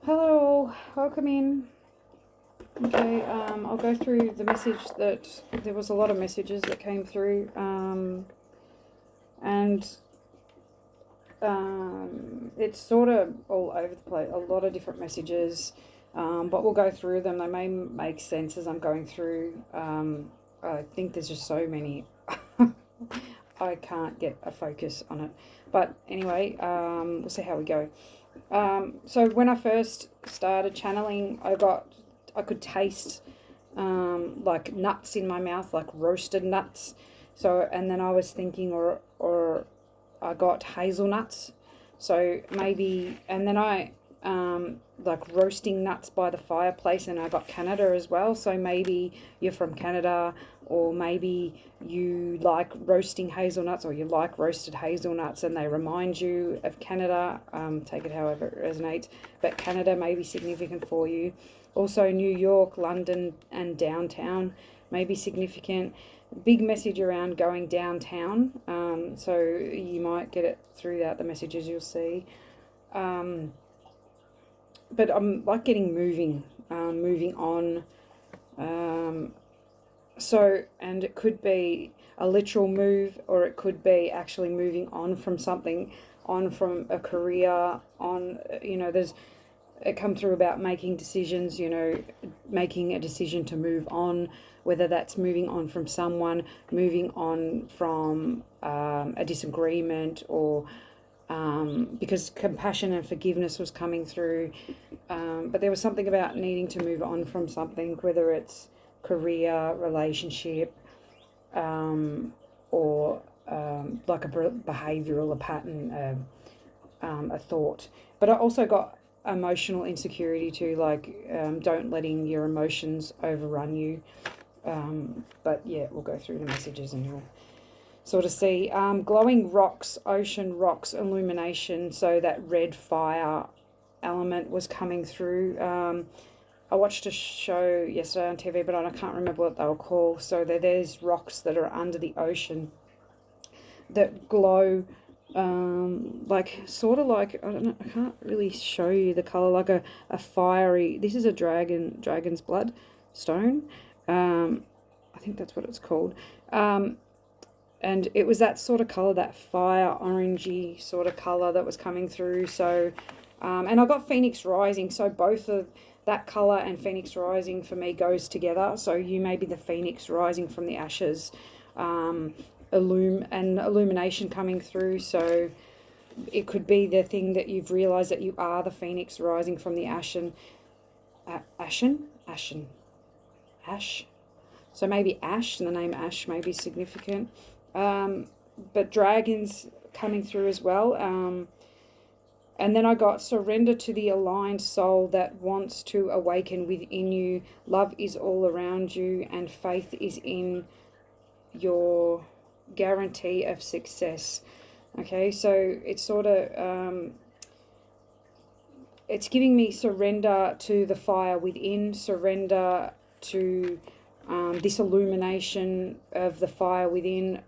Hello, welcome in. Okay, I'll go through the message that there was a lot of messages that came through, and it's sort of all over the place, a lot of different messages, but we'll go through them. They may make sense as I'm going through. I think there's just so many. I can't get a focus on it. But anyway, we'll see how we go. So when I first started channeling, I could taste like nuts in my mouth, like roasted nuts. So and then I was thinking, or I got hazelnuts. So maybe, and then I like roasting nuts by the fireplace, and I got Canada as well. So maybe you're from Canada, or maybe you like roasting hazelnuts, or you like roasted hazelnuts, and they remind you of Canada. Take it however it resonates, but Canada may be significant for you. Also, New York, London, and downtown may be significant. Big message around going downtown, so you might get it throughout the messages you'll see. But I'm like getting moving on. So, and it could be a literal move, or it could be actually moving on from something, on from a career, on, there's, it come through about making decisions, making a decision to move on, whether that's moving on from someone, moving on from a disagreement, or because compassion and forgiveness was coming through. But there was something about needing to move on from something, whether it's career, relationship, or like a behavioural, a pattern, a thought. But I also got emotional insecurity too, like don't letting your emotions overrun you. But yeah, we'll go through the messages and you'll sort of see. Glowing rocks, ocean rocks, illumination. So that red fire element was coming through. I watched a show yesterday on TV, but I can't remember what they were called. So there's rocks that are under the ocean that glow, like sort of like, I don't know, I can't really show you the color, like a fiery. This is a dragon's blood stone. I think that's what it's called. And it was that sort of color, that fire orangey sort of color that was coming through. So, and I got Phoenix Rising. So both of that color and Phoenix Rising for me goes together. So you may be the Phoenix rising from the ashes, illumination coming through. So it could be the thing that you've realized that you are the Phoenix rising from the ash. So maybe ash, and the name ash may be significant. But dragons coming through as well. And then I got surrender to the aligned soul that wants to awaken within you. Love is all around you, and faith is in your guarantee of success. Okay, so it's sort of, it's giving me surrender to the fire within, surrender to this illumination of the fire within,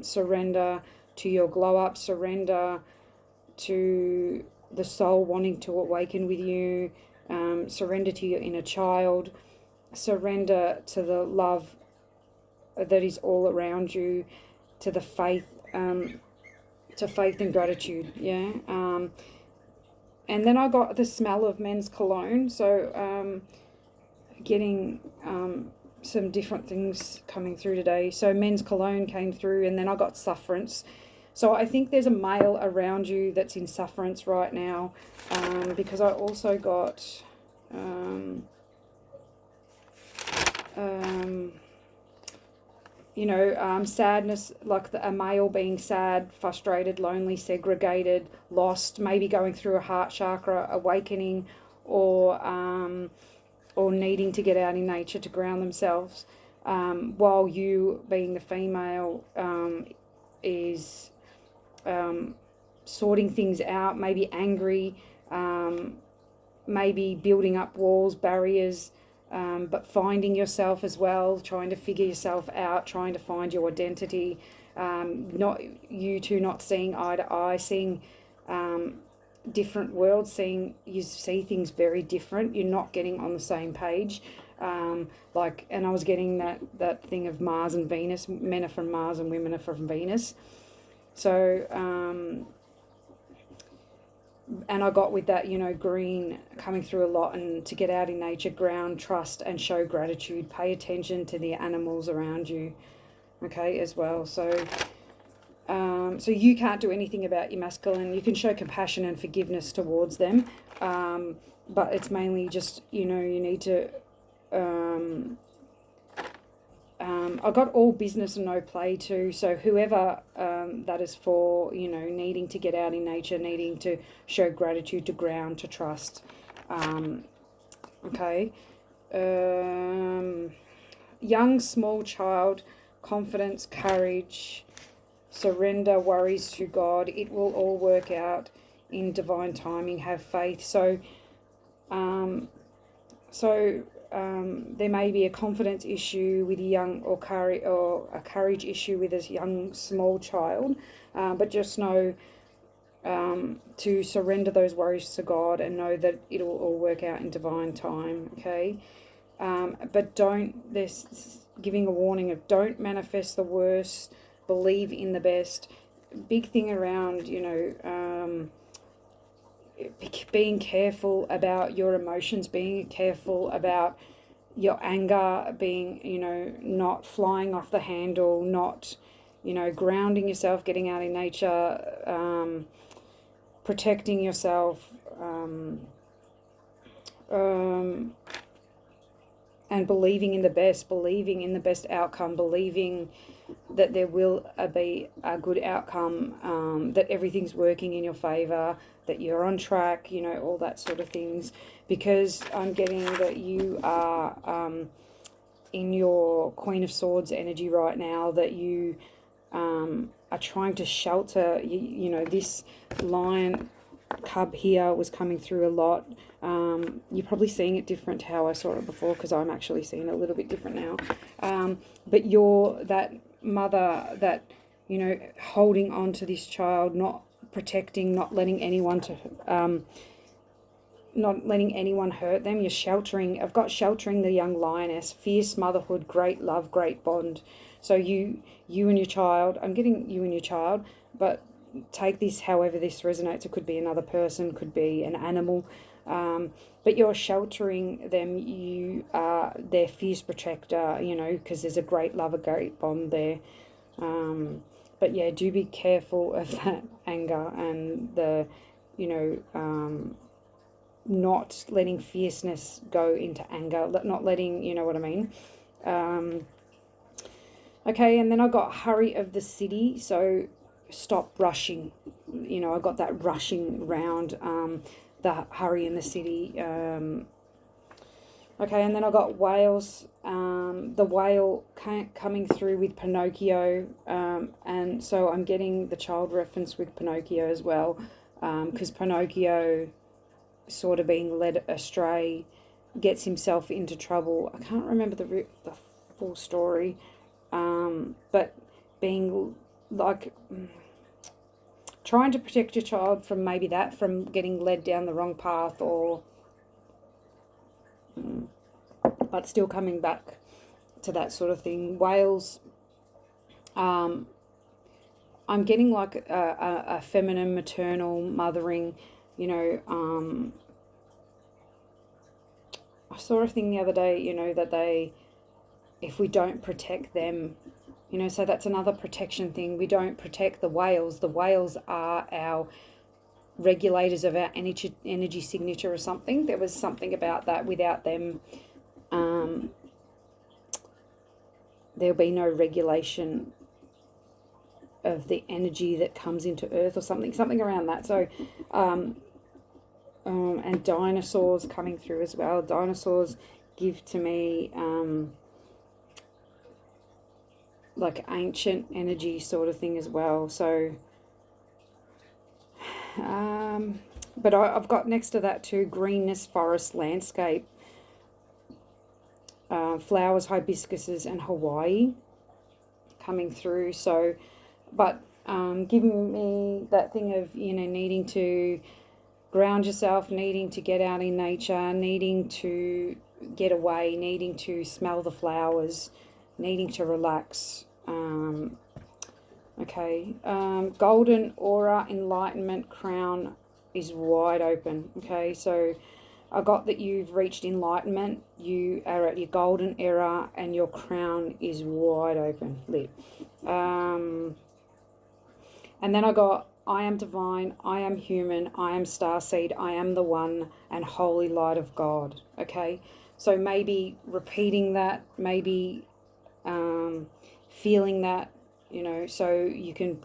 surrender to your glow up, surrender to the soul wanting to awaken with you, surrender to your inner child, surrender to the love that is all around you, to the faith, to faith and gratitude. Yeah. And then I got the smell of men's cologne. So getting some different things coming through today. So men's cologne came through, and then I got sufferance. So I think there's a male around you that's in sufferance right now, because I also got sadness, like a male being sad, frustrated, lonely, segregated, lost, maybe going through a heart chakra awakening, or needing to get out in nature to ground themselves, while you, being the female, is sorting things out, maybe angry, maybe building up walls, barriers, but finding yourself as well, trying to figure yourself out, trying to find your identity, not you two not seeing eye to eye, seeing different worlds, you see things very different. You're not getting on the same page. And I was getting that thing of Mars and Venus. Men are from Mars and women are from Venus. So, and I got with that, green coming through a lot, and to get out in nature, ground, trust, and show gratitude. Pay attention to the animals around you, okay, as well. So you can't do anything about your masculine. You can show compassion and forgiveness towards them, but it's mainly just, you need to... I got all business and no play too. So whoever that is for, needing to get out in nature, needing to show gratitude, to ground, to trust. Okay. Young, small child, confidence, courage, surrender, worries to God. It will all work out in divine timing. Have faith. So there may be a confidence issue with a young, or a courage issue with a young, small child, but just know to surrender those worries to God and know that it will all work out in divine time, okay? But there's giving a warning of don't manifest the worst, believe in the best. Big thing around, being careful about your emotions, being careful about your anger, being, not flying off the handle, not, grounding yourself, getting out in nature, protecting yourself, and believing in the best outcome, believing that there will be a good outcome, that everything's working in your favor, that you're on track, all that sort of things, because I'm getting that you are in your Queen of Swords energy right now, that you are trying to shelter, this lion cub here was coming through a lot. You're probably seeing it different to how I saw it before, because I'm actually seeing it a little bit different now. But you're that mother that, holding on to this child, not protecting, not letting anyone hurt them. You're sheltering. I've got sheltering the young lioness, fierce motherhood, great love, great bond. So you and your child, I'm getting you and your child, but take this however this resonates. It could be another person, could be an animal, but you're sheltering them. You are their fierce protector, because there's a great love, a great bond there. But yeah, do be careful of that anger and the, not letting fierceness go into anger, not letting, you know what I mean? Okay, and then I got hurry of the city, so stop rushing. I got that rushing round, the hurry in the city. Okay, and then I got whales, the whale coming through with Pinocchio, and so I'm getting the child reference with Pinocchio as well, because Pinocchio sort of being led astray, gets himself into trouble. I can't remember the full story, but being like trying to protect your child from from getting led down the wrong path, or but still coming back to that sort of thing. Whales, I'm getting like a feminine, maternal, mothering, I saw a thing the other day, that if we don't protect them, so that's another protection thing. We don't protect the whales. The whales are our regulators of our energy signature or something. There was something about that. Without them, there'll be no regulation of the energy that comes into Earth, or something around that. So, and dinosaurs coming through as well. Dinosaurs give to me like ancient energy sort of thing as well. So, but I've got next to that too, greenness, forest, landscape, flowers, hibiscuses, and Hawaii coming through. So, but giving me that thing of, needing to ground yourself, needing to get out in nature, needing to get away, needing to smell the flowers, needing to relax. Okay, golden aura, enlightenment, crown is wide open. Okay, so I got that you've reached enlightenment, you are at your golden era, and your crown is wide open, lit. And then I got, I am divine, I am human, I am starseed, I am the one and holy light of God. Okay, so maybe repeating that, maybe feeling that, you know, so you can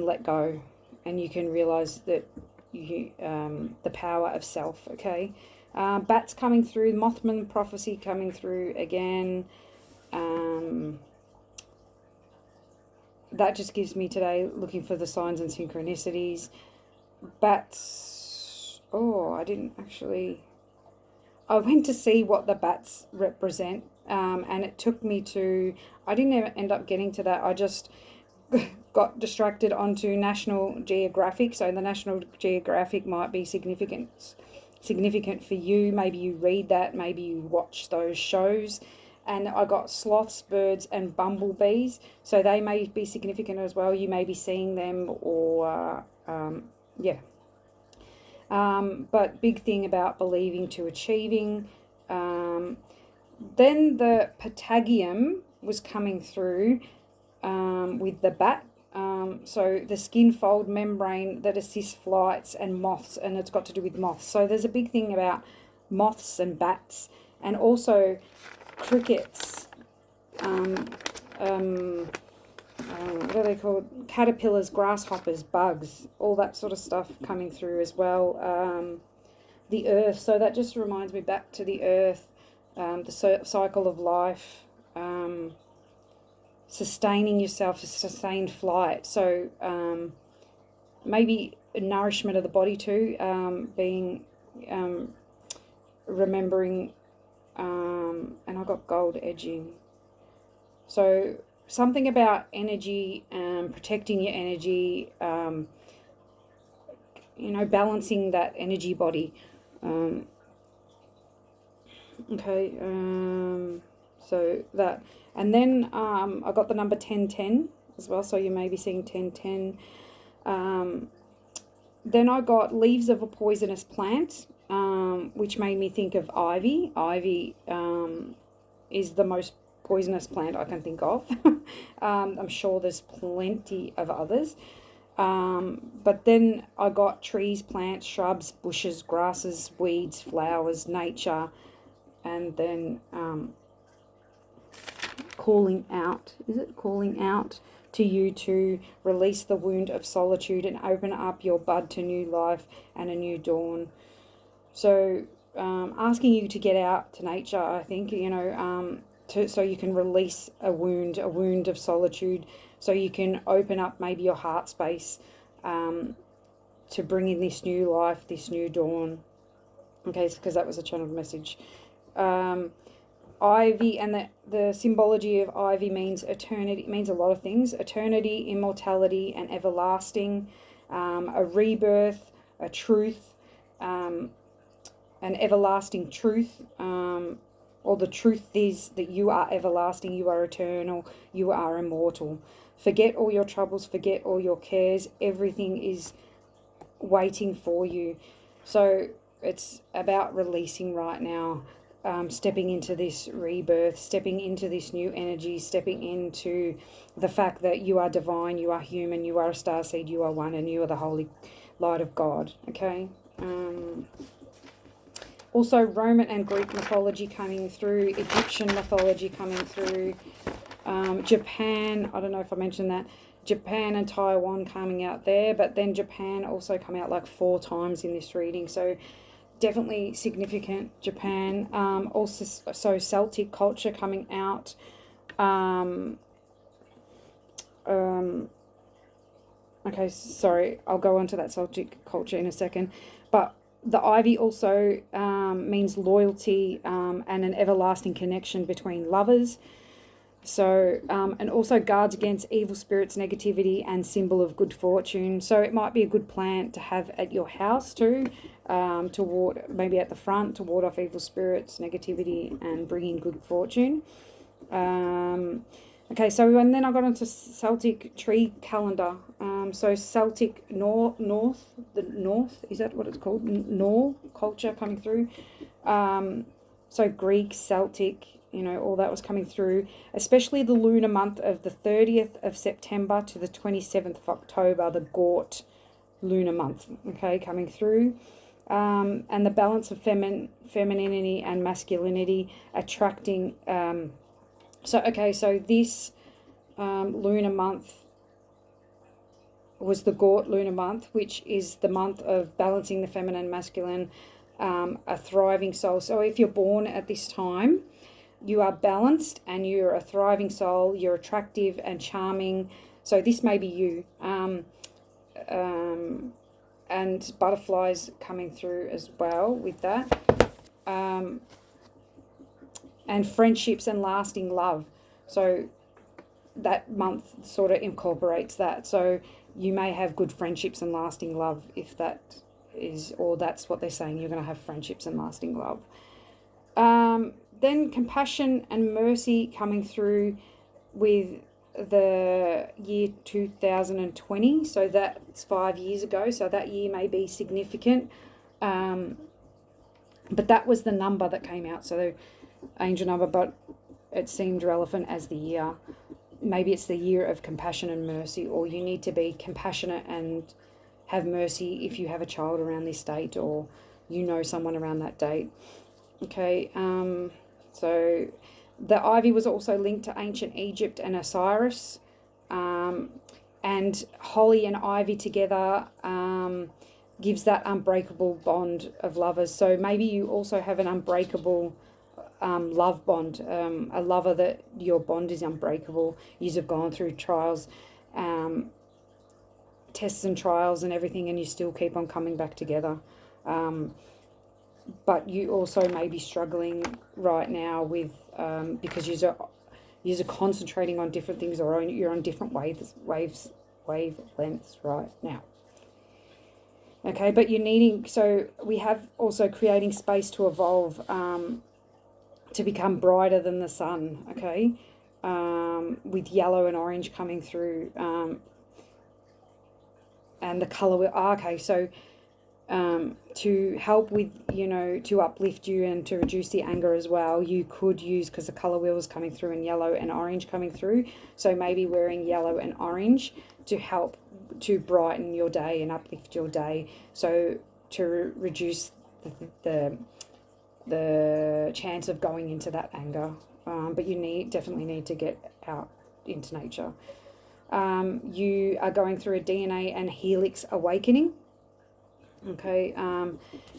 let go, and you can realize that you the power of self. Okay, bats coming through, Mothman prophecy coming through again. That just gives me today, looking for the signs and synchronicities. Bats, oh, I went to see what the bats represent, and it took me to, I didn't end up getting to that. I just got distracted onto National Geographic. So the National Geographic might be significant for you. Maybe you read that, maybe you watch those shows. And I got sloths, birds, and bumblebees. So they may be significant as well. You may be seeing them, or yeah. But big thing about believing to achieving. Then the patagium was coming through with the bat. So the skin fold membrane that assists flights and moths, and it's got to do with moths. So there's a big thing about moths and bats, and also crickets. What are they called? Caterpillars, grasshoppers, bugs, all that sort of stuff coming through as well. The earth, so that just reminds me back to the earth, the cycle of life, sustaining yourself, sustained flight. So maybe nourishment of the body too, being remembering, and I got gold edging. So something about energy, protecting your energy, you know, balancing that energy body. Okay, so that, and then I got the number 1010 as well, so you may be seeing 1010. Then I got leaves of a poisonous plant, which made me think of ivy. Ivy is the most poisonous plant I can think of. I'm sure there's plenty of others. But then I got trees, plants, shrubs, bushes, grasses, weeds, flowers, nature, and then calling out. Is it calling out to you to release the wound of solitude and open up your bud to new life and a new dawn? So asking you to get out to nature, I think, you know, so you can release a wound of solitude, so you can open up maybe your heart space to bring in this new life, this new dawn. Okay, because that was a channeled message. Ivy, and the symbology of ivy means eternity. It means a lot of things: eternity, immortality, and everlasting, a rebirth, a truth, an everlasting truth. Or the truth is that you are everlasting, you are eternal, you are immortal. Forget all your troubles, forget all your cares. Everything is waiting for you. So it's about releasing right now, stepping into this rebirth, stepping into this new energy, stepping into the fact that you are divine, you are human, you are a starseed, you are one, and you are the holy light of God. Okay. Also Roman and Greek mythology coming through, Egyptian mythology coming through, Japan, I don't know if I mentioned that, Japan and Taiwan coming out there, but then Japan also come out like 4 times in this reading, so definitely significant, Japan. Also, so Celtic culture coming out. Okay, sorry, I'll go on to that Celtic culture in a second, but the ivy also means loyalty and an everlasting connection between lovers. So, and also guards against evil spirits, negativity, and symbol of good fortune. So it might be a good plant to have at your house too, to ward, maybe at the front, to ward off evil spirits, negativity, and bring in good fortune. Okay, so and then I got onto Celtic tree calendar. So Celtic North, is that what it's called? Nor culture coming through. So Greek, Celtic, all that was coming through, especially the lunar month of the 30th of September to the 27th of October, the Gort lunar month, okay, coming through. And the balance of femininity and masculinity attracting. So this lunar month was the Gort lunar month, which is the month of balancing the feminine and masculine, a thriving soul. So if you're born at this time, you are balanced and you're a thriving soul, you're attractive and charming. So this may be you. And butterflies coming through as well with that. And friendships and lasting love. So that month sort of incorporates that. So you may have good friendships and lasting love if that is, or that's what they're saying, you're going to have friendships and lasting love. Then compassion and mercy coming through with the year 2020. So that's 5 years ago. So that year may be significant. But that was the number that came out. So the angel number, but it seemed relevant as the year. Maybe it's the year of compassion and mercy, or you need to be compassionate and have mercy if you have a child around this date, or someone around that date. Okay, so the ivy was also linked to ancient Egypt and Osiris, and holly and ivy together gives that unbreakable bond of lovers. So maybe you also have an unbreakable love bond, a lover that your bond is unbreakable. You have gone through trials, tests and trials and everything, and you still keep on coming back together. But you also may be struggling right now with because you're concentrating on different things, or you're on different wavelengths right now. Okay, but you're needing, so we have also creating space to evolve, to become brighter than the sun, okay, with yellow and orange coming through, and the colour, okay, so to help with, to uplift you and to reduce the anger as well, you could use, because the colour wheel is coming through and yellow and orange coming through, so maybe wearing yellow and orange to help to brighten your day and uplift your day, so to reduce the chance of going into that anger. But you definitely need to get out into nature. You are going through a DNA and helix awakening. Okay,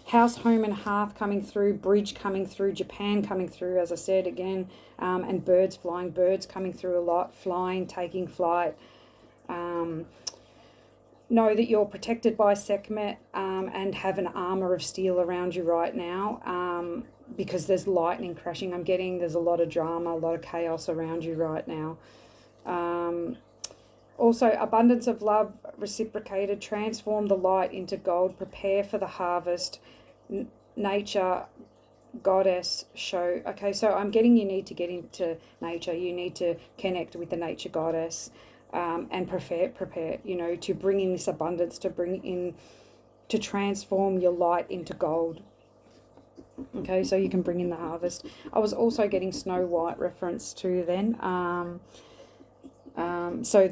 house, home and hearth coming through, bridge coming through, Japan coming through, as I said again, and birds flying, birds coming through a lot, flying, taking flight. Know that you're protected by Sekhmet, and have an armor of steel around you right now, because there's lightning crashing. I'm getting there's a lot of drama, a lot of chaos around you right now. Also, abundance of love reciprocated, transform the light into gold, prepare for the harvest, nature, goddess, show. Okay, so I'm getting you need to get into nature. You need to connect with the nature goddess, and prepare, to bring in this abundance, to transform your light into gold. Okay, so you can bring in the harvest. I was also getting Snow White reference too then. So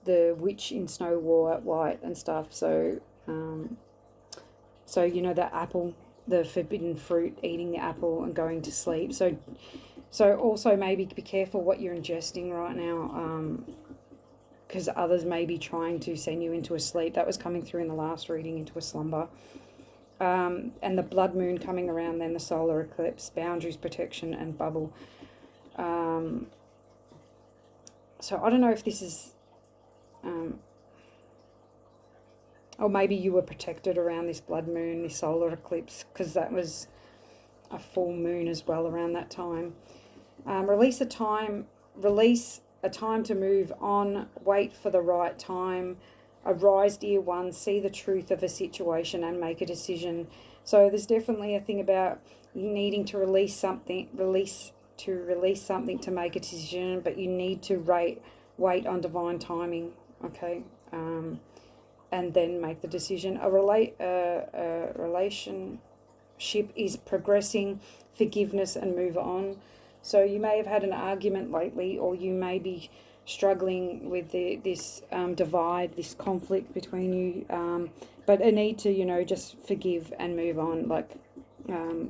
the witch in Snow White and stuff. So, the apple, the forbidden fruit, eating the apple and going to sleep. So also maybe be careful what you're ingesting right now, because others may be trying to send you into a sleep. That was coming through in the last reading, into a slumber. And the blood moon coming around, then the solar eclipse, boundaries, protection, and bubble. So I don't know if this is, or maybe you were protected around this blood moon, this solar eclipse, because that was a full moon as well around that time. Release a time release, a time to move on, wait for the right time. Arise, dear one, see the truth of a situation and make a decision. So there's definitely a thing about needing to release something to make a decision, but you need to wait on divine timing, okay? And then make the decision. A relationship is progressing, forgiveness, and move on. So you may have had an argument lately, or you may be struggling with this divide, this conflict between you, but a need to, just forgive and move on, like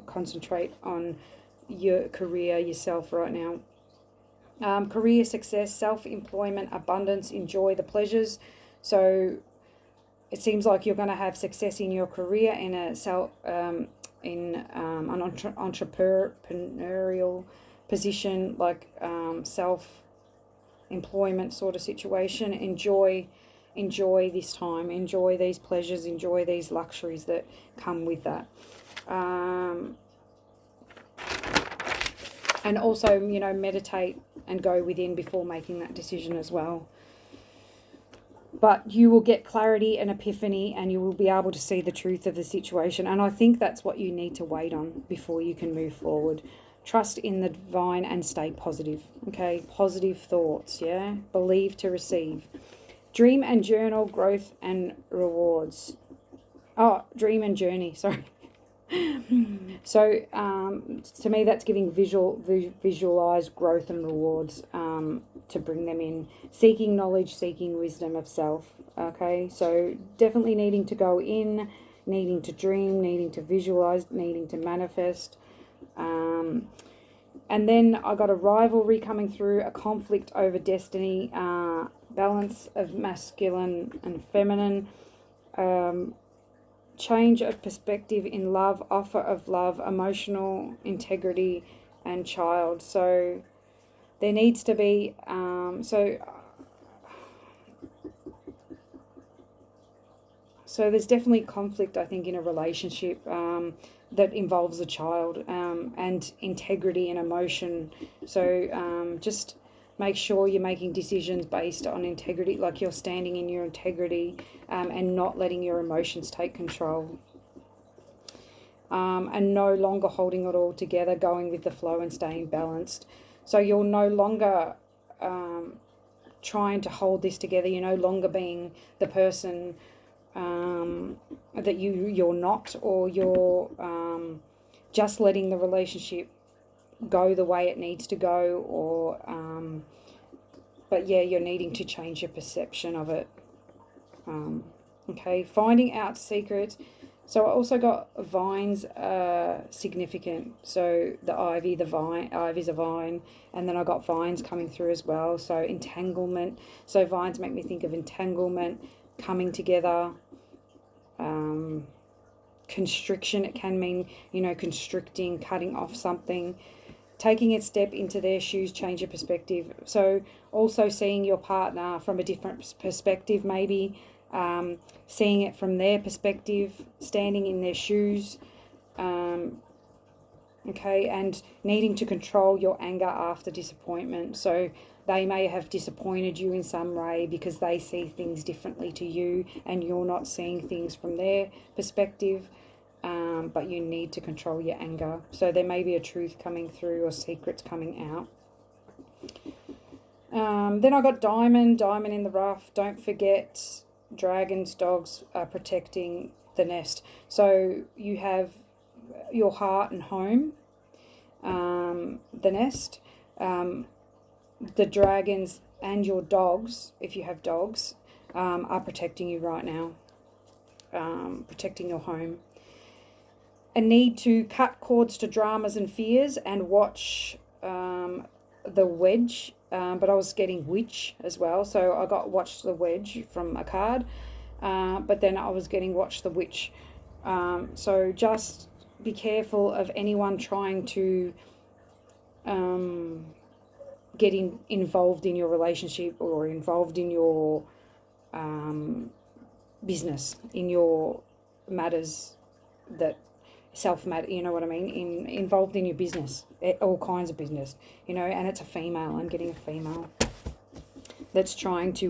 concentrate on your career, yourself right now. Career success, self-employment, abundance, enjoy the pleasures. So it seems like you're going to have success in your career in an entrepreneurial position, like self-employment sort of situation. Enjoy this time, enjoy these pleasures, enjoy these luxuries that come with that. And also, meditate and go within before making that decision as well. But you will get clarity and epiphany, and you will be able to see the truth of the situation. And I think that's what you need to wait on before you can move forward. Trust in the divine and stay positive. Okay, positive thoughts, yeah? Believe to receive. Dream and journal, growth and rewards. Oh, dream and journey, sorry. So to me, that's giving visualized growth and rewards to bring them in. Seeking knowledge, seeking wisdom of self. Okay, so definitely needing to go in, needing to dream, needing to visualize, needing to manifest. And then I got a rivalry coming through, a conflict over destiny, balance of masculine and feminine, change of perspective in love, offer of love, emotional integrity, and child. So there needs to be, so there's definitely conflict, I think, in a relationship that involves a child, and integrity and emotion. So just make sure you're making decisions based on integrity, like you're standing in your integrity, and not letting your emotions take control. And no longer holding it all together, going with the flow and staying balanced. So you're no longer trying to hold this together. You're no longer being the person that you're not, or you're just letting the relationship go the way it needs to go, or but yeah, you're needing to change your perception of it. Okay, finding out secrets. So I also got vines significant. So ivy's a vine, and then I got vines coming through as well. So entanglement. So vines make me think of entanglement, coming together. Constriction, it can mean, constricting, cutting off something. Taking a step into their shoes, change your perspective. So also seeing your partner from a different perspective, maybe seeing it from their perspective, standing in their shoes, okay, and needing to control your anger after disappointment. So they may have disappointed you in some way because they see things differently to you, and you're not seeing things from their perspective. But you need to control your anger. So there may be a truth coming through, or secrets coming out. Then I got diamond in the rough. Don't forget, dragons, dogs are protecting the nest. So you have your heart and home, the nest, the dragons and your dogs, if you have dogs, are protecting you right now, protecting your home. A need to cut cords to dramas and fears and watch the wedge, but I was getting witch as well. So I got watch the wedge from a card, but then I was getting watch the witch. So just be careful of anyone trying to get involved in your relationship, or involved in your business, in your matters that you know what I mean, involved in your business, all kinds of business, you know, and it's a female. I'm getting a female that's trying to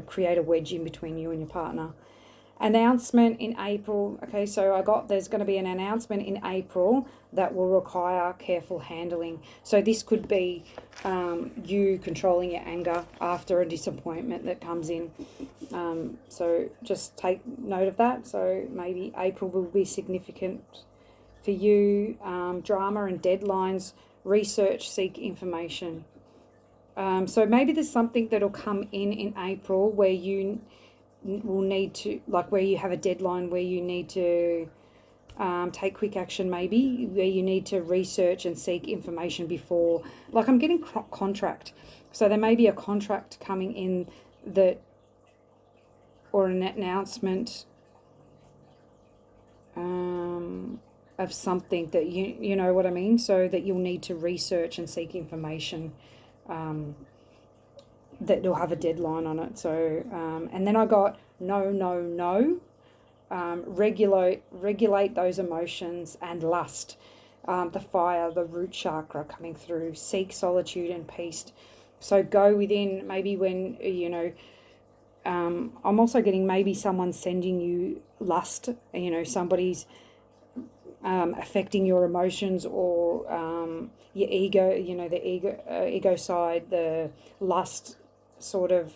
create a wedge in between you and your partner. Announcement in April. Okay, so there's going to be an announcement in April that will require careful handling. So this could be you controlling your anger after a disappointment that comes in. So just take note of that. So maybe April will be significant for you. Drama and deadlines, research, seek information. So maybe there's something that'll come in April where you will need to, like where you have a deadline where you need to take quick action, maybe where you need to research and seek information before, like I'm getting contract. So there may be a contract coming in that, or an announcement of something that you know what I mean, so that you'll need to research and seek information, that you'll have a deadline on it. So and then I got no, regulate those emotions and lust, the fire, the root chakra coming through, seek solitude and peace. So go within, maybe when, you know, I'm also getting maybe someone sending you lust, you know, somebody's affecting your emotions, or your ego, you know, the ego side, the lust sort of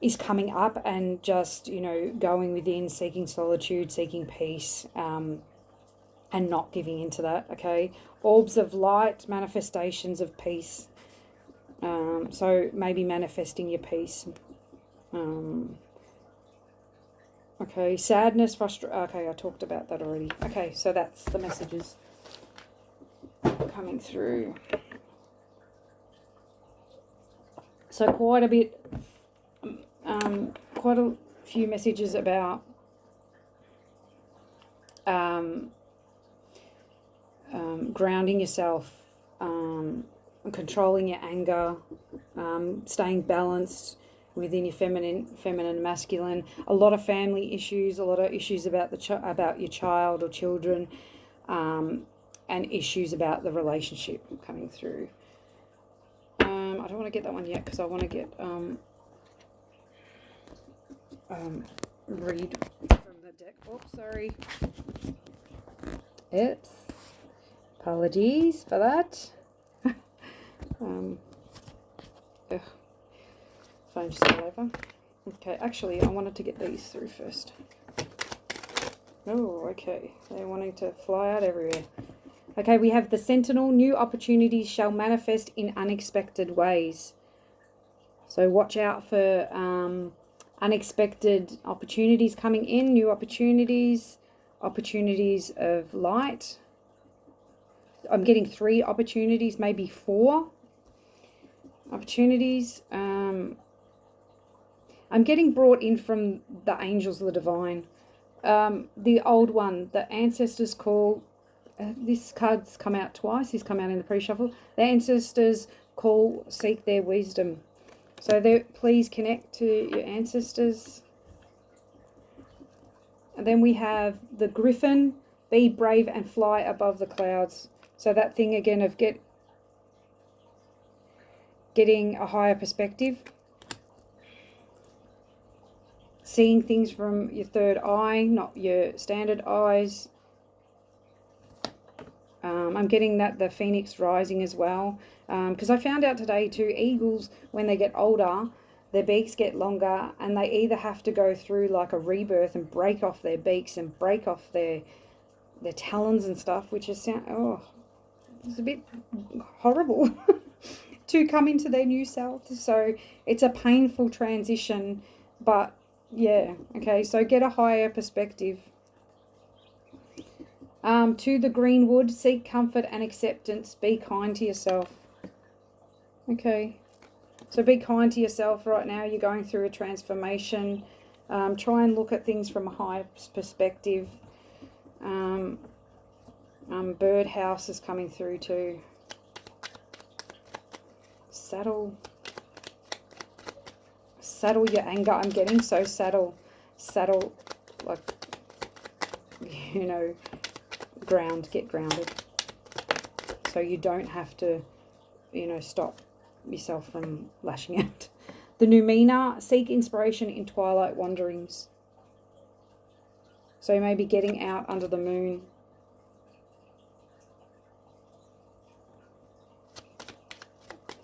is coming up, and just, you know, going within, seeking solitude, seeking peace, and not giving into that. Okay, orbs of light, manifestations of peace. So maybe manifesting your peace. Okay, sadness, frustration. Okay, I talked about that already. Okay, so that's the messages coming through. So quite a bit, quite a few messages about grounding yourself, controlling your anger, staying balanced within your feminine and masculine. A lot of family issues, a lot of issues about about your child or children, and issues about the relationship coming through. I don't want to get that one yet because I want to get read from the deck. Oops, sorry. Oops. Apologies for that. Phone just fell over. Okay, actually, I wanted to get these through first. Oh, okay. They're wanting to fly out everywhere. Okay, we have the Sentinel. New opportunities shall manifest in unexpected ways. So watch out for unexpected opportunities coming in, new opportunities, opportunities of light. I'm getting 3 opportunities, maybe 4 opportunities. I'm getting brought in from the angels of the divine. The old one, the ancestors call, this card's come out twice. He's come out in the pre-shuffle. The ancestors call, seek their wisdom. So please connect to your ancestors. And then we have the Griffin, be brave and fly above the clouds. So that thing again of getting a higher perspective. Seeing things from your third eye, not your standard eyes. I'm getting that the phoenix rising as well. Because I found out today too, eagles, when they get older, their beaks get longer, and they either have to go through like a rebirth and break off their beaks and break off their talons and stuff, which is, it's a bit horrible to come into their new self. So it's a painful transition, but yeah, okay, so get a higher perspective. To the Greenwood, seek comfort and acceptance. Be kind to yourself. Okay, so be kind to yourself right now. You're going through a transformation. Try and look at things from a higher perspective. Birdhouse is coming through too. Saddle your anger. I'm getting so saddle, like you know, get grounded. So you don't have to, you know, stop yourself from lashing out. The Numina, seek inspiration in twilight wanderings. So maybe getting out under the moon.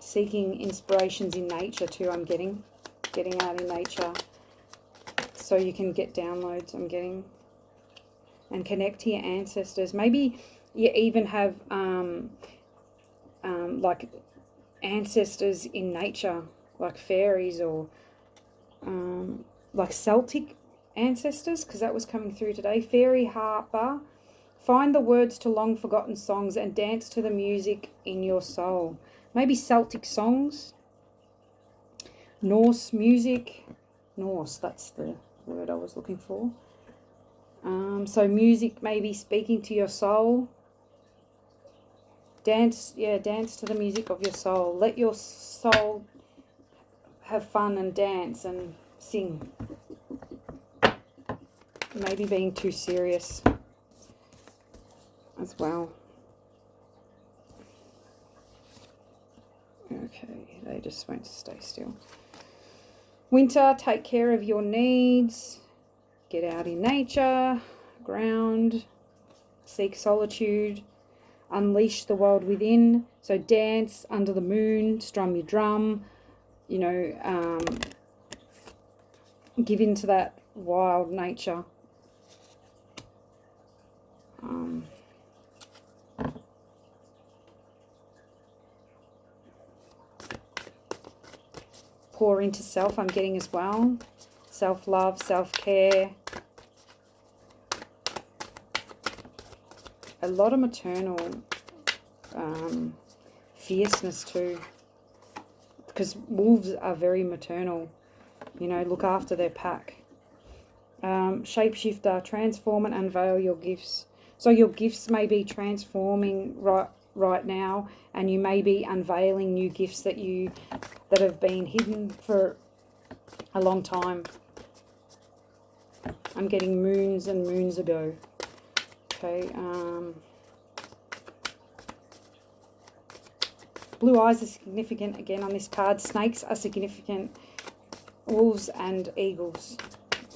Seeking inspirations in nature too, I'm getting out in nature. So you can get downloads, I'm getting. And connect to your ancestors. Maybe you even have like ancestors in nature, like fairies, or like Celtic ancestors, because that was coming through today. Fairy harper, find the words to long forgotten songs and dance to the music in your soul. Maybe Celtic songs, Norse music. Norse, that's the word I was looking for. So music, maybe speaking to your soul. Dance to the music of your soul. Let your soul have fun and dance and sing. Maybe being too serious as well. Okay, they just won't stay still. Winter, take care of your needs. Get out in nature, ground, seek solitude, unleash the world within. So dance under the moon, strum your drum, you know, give into that wild nature. Pour into self, I'm getting as well. Self-love, self-care. A lot of maternal fierceness too. Because wolves are very maternal. You know, look after their pack. Shapeshifter, transform and unveil your gifts. So your gifts may be transforming right now, and you may be unveiling new gifts that have been hidden for a long time. I'm getting moons and moons ago. Okay. Blue eyes are significant again on this card. Snakes are significant. Wolves and eagles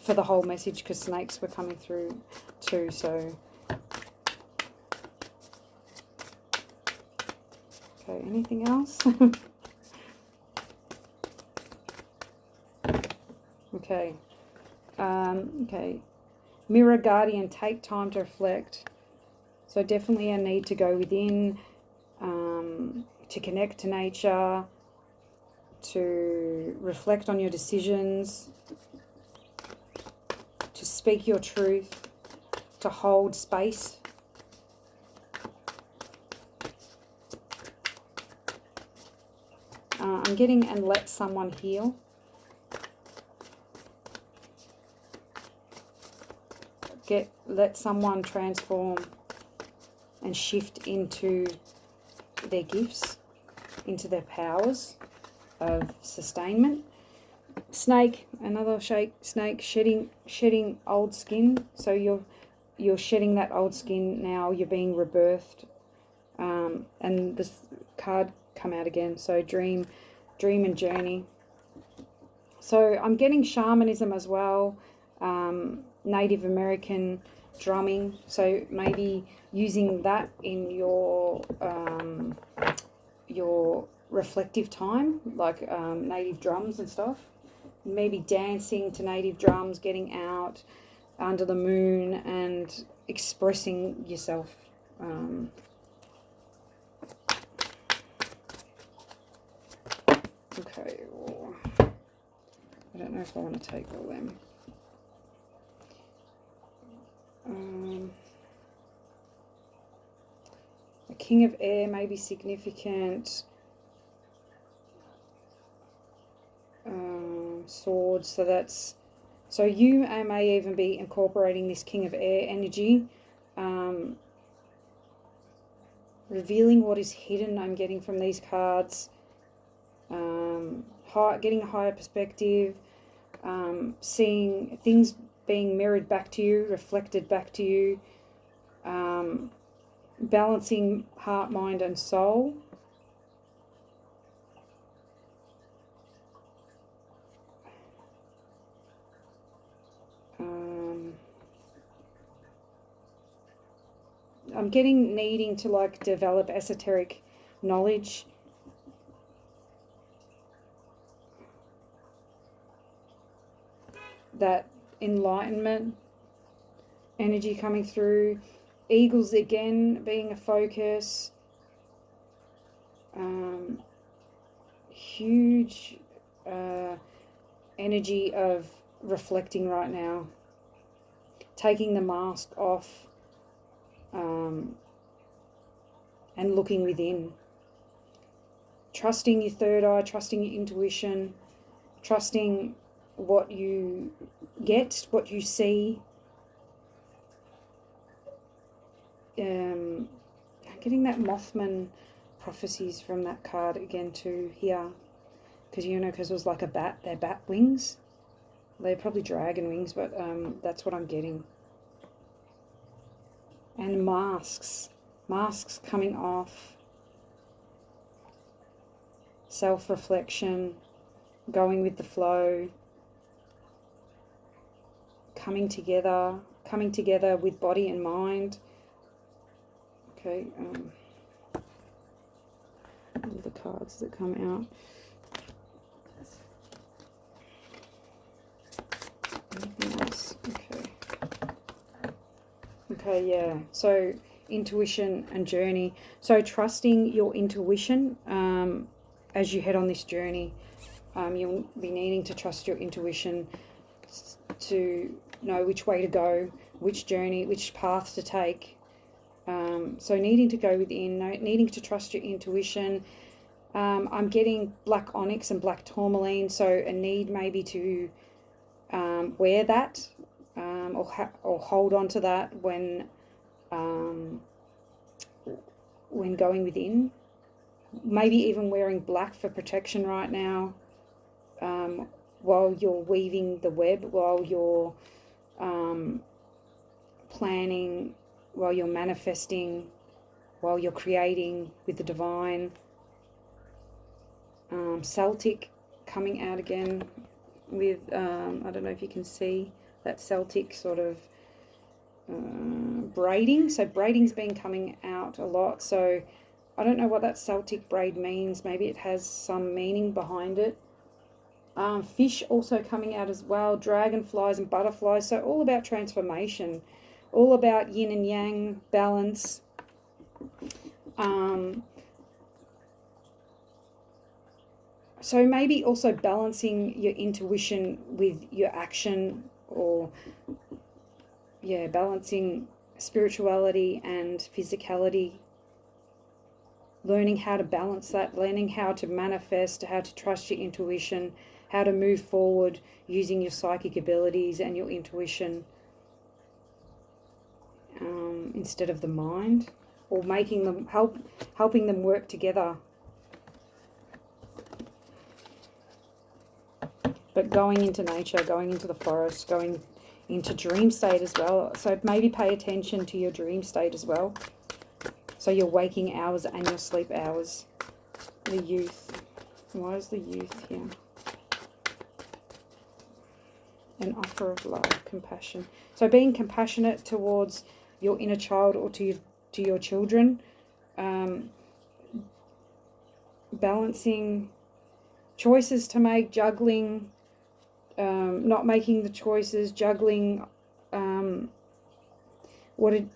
for the whole message, because snakes were coming through too. So, okay, anything else? Okay. Okay. Mirror guardian, take time to reflect. So definitely a need to go within, to connect to nature, to reflect on your decisions, to speak your truth, to hold space. I'm getting and let someone heal. Let someone transform and shift into their gifts, into their powers of sustainment. Snake, another snake, shedding old skin. So you're shedding that old skin now. You're being rebirthed, and this card come out again. So dream and journey. So I'm getting shamanism as well. Native American drumming, so maybe using that in your reflective time, like native drums and stuff. Maybe dancing to native drums, getting out under the moon and expressing yourself. Okay, I don't know if I want to take all them. The King of Air may be significant. Swords, so you may even be incorporating this King of Air energy, revealing what is hidden. I'm getting from these cards, getting a higher perspective, seeing things being mirrored back to you, reflected back to you, balancing heart, mind and soul. I'm getting needing to like develop esoteric knowledge. That enlightenment energy coming through. Eagles again being a focus. Huge energy of reflecting right now. Taking the mask off and looking within. Trusting your third eye, trusting your intuition, trusting what you get, what you see. Getting that Mothman prophecies from that card again too here, because because it was like a bat. They're bat wings. They're probably dragon wings, but that's what I'm getting. And masks coming off. Self-reflection, going with the flow, coming together with body and mind. Okay, the cards that come out. Anything else? Okay, yeah. So intuition and journey. So trusting your intuition as you head on this journey. You'll be needing to trust your intuition to know which way to go, which journey, which path to take. So needing to go within, needing to trust your intuition. I'm getting black onyx and black tourmaline, so a need maybe to wear that or hold on to that when going within. Maybe even wearing black for protection right now, while you're weaving the web, while you're planning, while you're manifesting, while you're creating with the divine. Celtic coming out again with, I don't know if you can see that Celtic sort of braiding. So braiding's been coming out a lot. So I don't know what that Celtic braid means. Maybe it has some meaning behind it. Fish also coming out as well. Dragonflies and butterflies. So all about transformation. All about yin and yang, balance. So maybe also balancing your intuition with your action, or balancing spirituality and physicality. Learning how to balance that, learning how to manifest, how to trust your intuition, how to move forward using your psychic abilities and your intuition instead of the mind, or making them helping them work together. But going into nature, going into the forest, going into dream state as well. So maybe pay attention to your dream state as well. So your waking hours and your sleep hours. The youth. Why is the youth here? An offer of love, compassion. So being compassionate towards your inner child or to your children. Balancing choices to make, juggling, not making the choices, juggling what it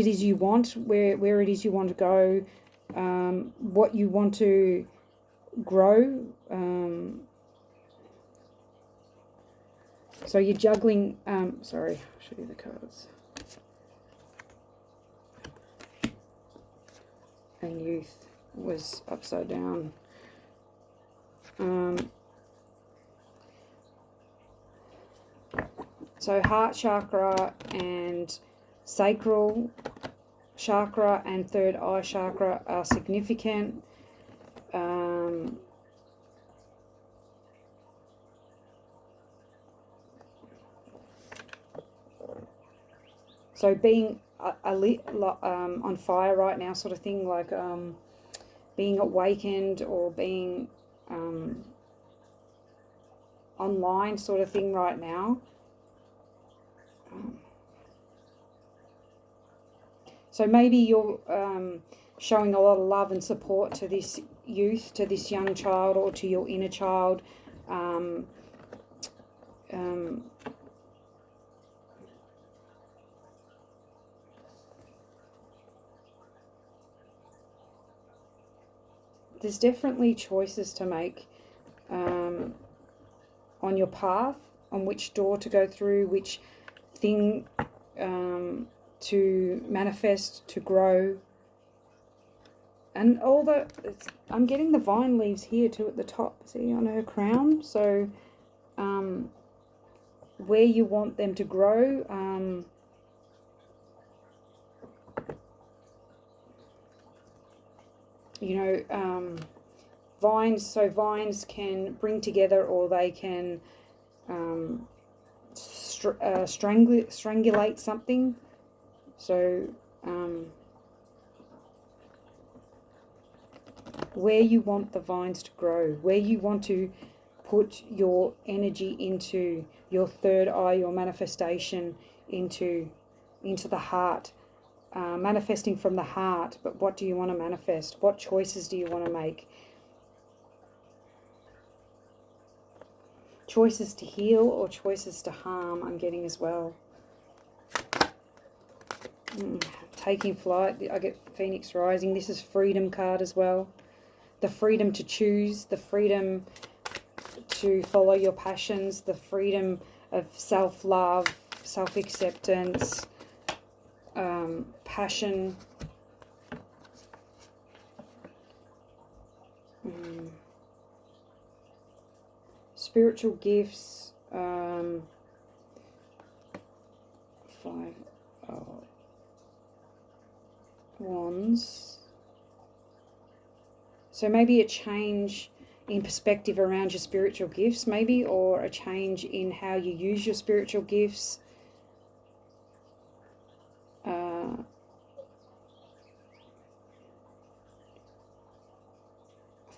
is you want, where it is you want to go, what you want to grow. So you're juggling, sorry, I'll show you the cards. And youth was upside down. So heart chakra and sacral chakra and third eye chakra are significant. So being on fire right now sort of thing, like being awakened or being online sort of thing right now. So maybe you're showing a lot of love and support to this youth, to this young child, or to your inner child. There's definitely choices to make on your path, on which door to go through, which thing to manifest, to grow. And all the, I'm getting the vine leaves here too at the top, see, on her crown. So where you want them to grow, you know, vines, so vines can bring together, or they can strangulate something. So where you want the vines to grow, where you want to put your energy into, your third eye, your manifestation into the heart, manifesting from the heart. But what do you want to manifest? What choices do you want to make? Choices to heal or choices to harm, I'm getting as well. Taking flight, I get Phoenix Rising. This is freedom card as well. The freedom to choose, the freedom to follow your passions, the freedom of self-love, self-acceptance, passion. Spiritual gifts. 5 Wands. So maybe a change in perspective around your spiritual gifts, maybe, or a change in how you use your spiritual gifts.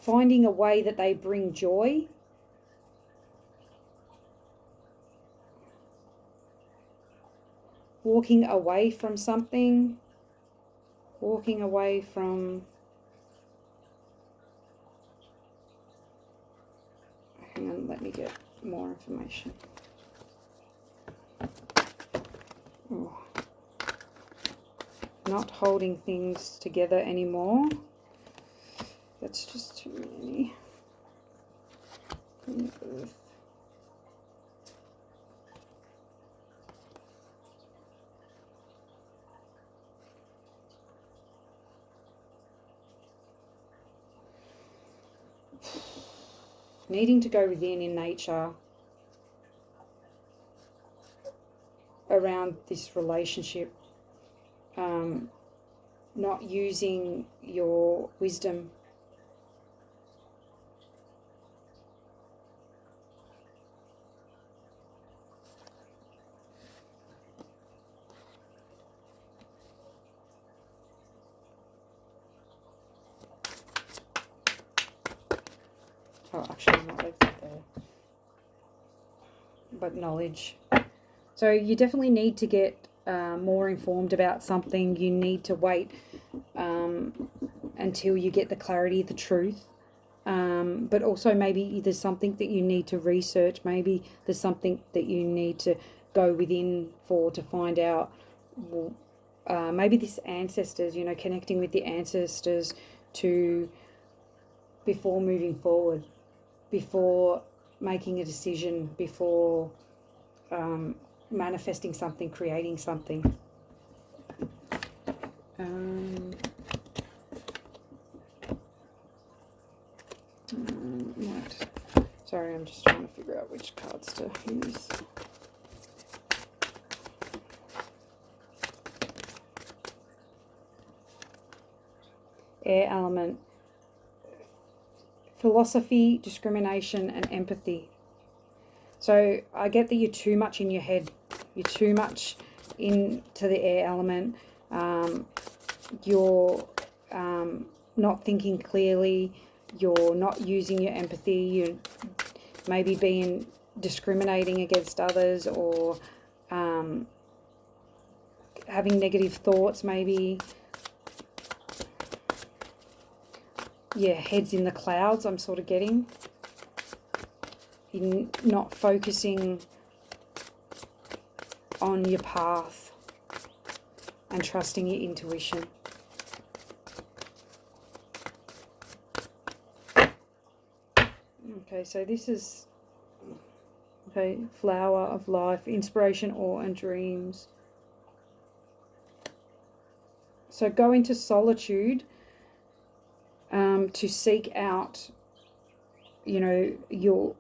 Finding a way that they bring joy. Walking away from something. Walking away from... Hang on, let me get more information. Oh. Not holding things together anymore. That's just too many. Needing to go within in nature around this relationship. Not using your wisdom. Oh, actually, not like that there. But knowledge. So you definitely need to get more informed about something. You need to wait until you get the clarity, the truth. But also maybe there's something that you need to research. Maybe there's something that you need to go within for to find out. Maybe this ancestors, you know, connecting with the ancestors to before moving forward, before making a decision, before manifesting something, creating something. Right. Sorry, I'm just trying to figure out which cards to use. Air element. Philosophy, discrimination, and empathy. So I get that you're too much in your head. You're too much into the air element. You're not thinking clearly. You're not using your empathy. You're maybe being discriminating against others, or having negative thoughts maybe. Yeah, heads in the clouds, I'm sort of getting. You're not focusing on your path and trusting your intuition. Okay, so this is, okay, flower of life, inspiration, awe and dreams. So go into solitude to seek out, you know,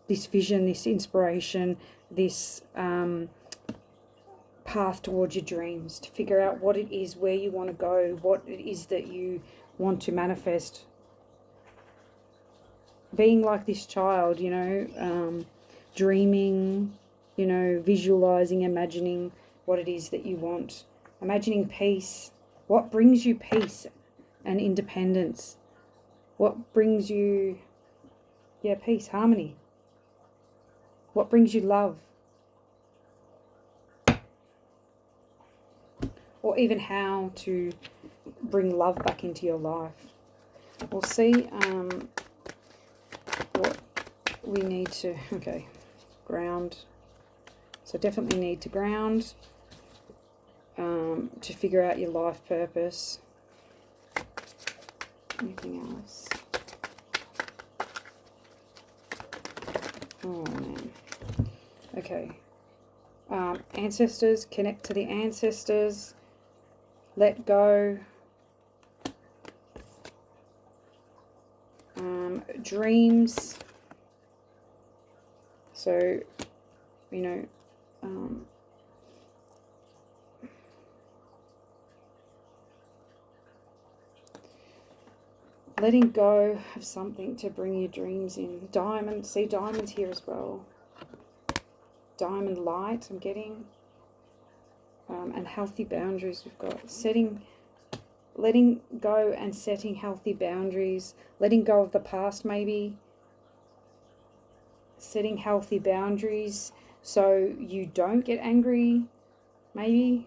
this vision, this inspiration, this path towards your dreams, to figure out what it is, where you want to go, what it is that you want to manifest. Being like this child, you know, dreaming, you know, visualizing, imagining what it is that you want. Imagining peace. What brings you peace and independence? What brings you, peace, harmony? What brings you love? Or even how to bring love back into your life. We'll see what we need to, okay, ground. So definitely need to ground to figure out your life purpose. Anything else? Oh man. Okay. Ancestors, connect to the ancestors. Let go. Dreams. So, you know, letting go of something to bring your dreams in. Diamond, see diamonds here as well. Diamond light, I'm getting. And healthy boundaries we've got. Letting go and setting healthy boundaries. Letting go of the past maybe. Setting healthy boundaries so you don't get angry maybe.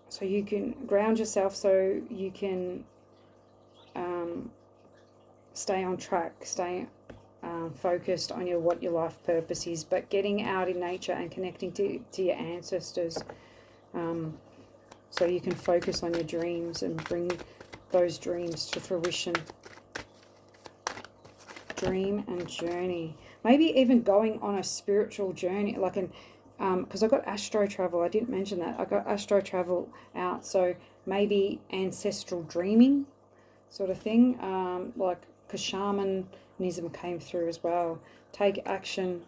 So you can ground yourself, so you can stay on track, stay focused on what your life purpose is, but getting out in nature and connecting to your ancestors, so you can focus on your dreams and bring those dreams to fruition. Dream and journey. Maybe even going on a spiritual journey, like because I got astro travel. I didn't mention that. I got astro travel out, so maybe ancestral dreaming sort of thing, like, because shamanism came through as well. Take action.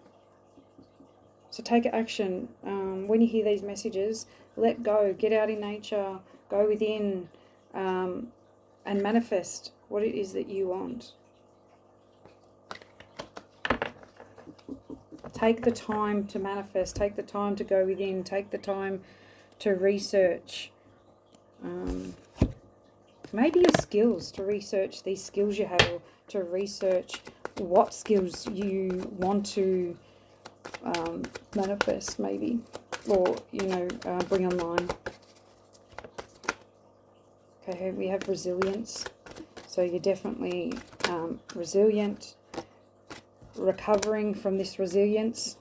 So take action. When you hear these messages, let go, get out in nature, go within, and manifest what it is that you want. Take the time to manifest, take the time to go within, take the time to research. Maybe your skills, to research these skills you have, or to research what skills you want to manifest maybe, or, bring online. Okay, here we have resilience. So you're definitely resilient, recovering from this resilience.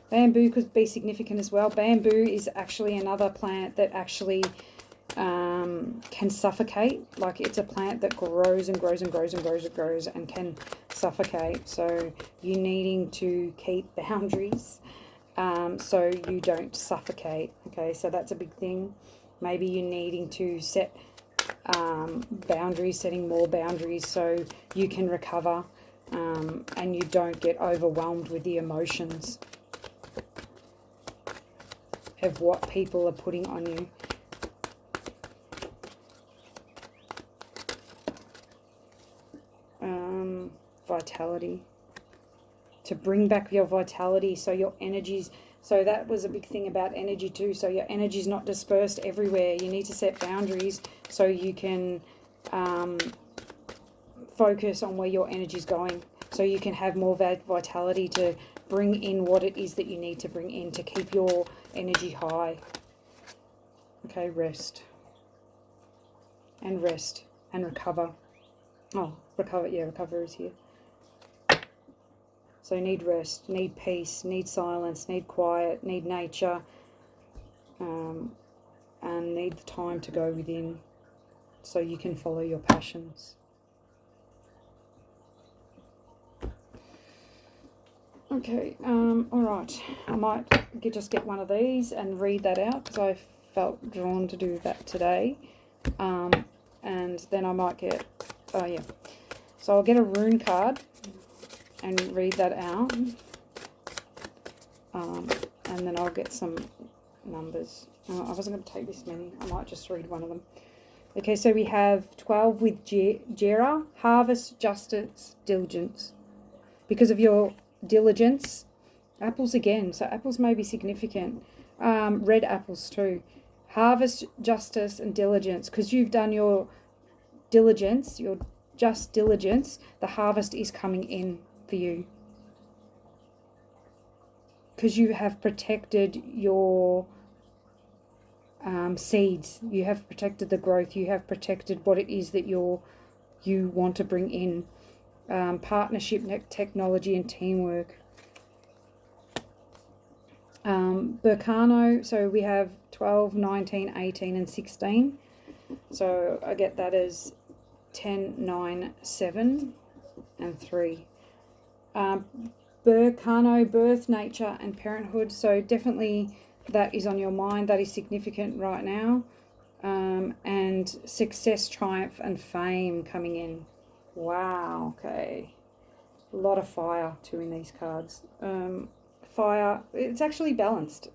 Bamboo could be significant as well. Bamboo is actually another plant that actually can suffocate. Like, it's a plant that grows and grows and grows and grows and grows and can suffocate. So you needing to keep boundaries so you don't suffocate. Okay, so that's a big thing. Maybe you needing to set boundaries, setting more boundaries so you can recover and you don't get overwhelmed with the emotions of what people are putting on you. Vitality. to bring back your vitality, so your energies. So that was a big thing about energy too. So your energy's not dispersed everywhere. You need to set boundaries so you can focus on where your energy's going. So you can have more vitality to bring in what it is that you need to bring in to keep your energy high. Okay, rest. And rest. And recover. Oh, recover. Yeah, recover is here. So need rest, need peace, need silence, need quiet, need nature, and need the time to go within so you can follow your passions. Okay, all right. I might just get one of these and read that out because I felt drawn to do that today. And then I might get, oh yeah. So I'll get a rune card and read that out, and then I'll get some numbers. I wasn't going to take this many. I might just read one of them. Okay, so we have 12 with Jera, harvest, justice, diligence. Because of your diligence, apples again. So apples may be significant. Red apples too. Harvest, justice, and diligence. Because you've done your diligence, your just diligence, the harvest is coming in for you, because you have protected your seeds, you have protected the growth, you have protected what it is that you want to bring in. Partnership, technology, and teamwork. Berkano, so we have 12, 19, 18, and 16. So I get that as 10, 9, 7, and 3. Berkano, birth, nature, and parenthood. So definitely that is on your mind. That is significant right now. And success, triumph, and fame coming in. Wow, okay. A lot of fire too in these cards. Fire, it's actually balanced.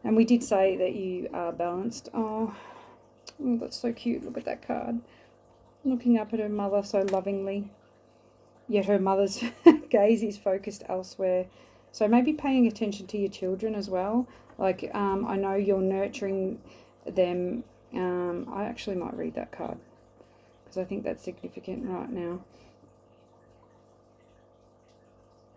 And we did say that you are balanced. Oh, that's so cute. Look at that card. Looking up at her mother so lovingly. Yet her mother's gaze is focused elsewhere. So maybe paying attention to your children as well. Like, I know you're nurturing them. I actually might read that card because I think that's significant right now.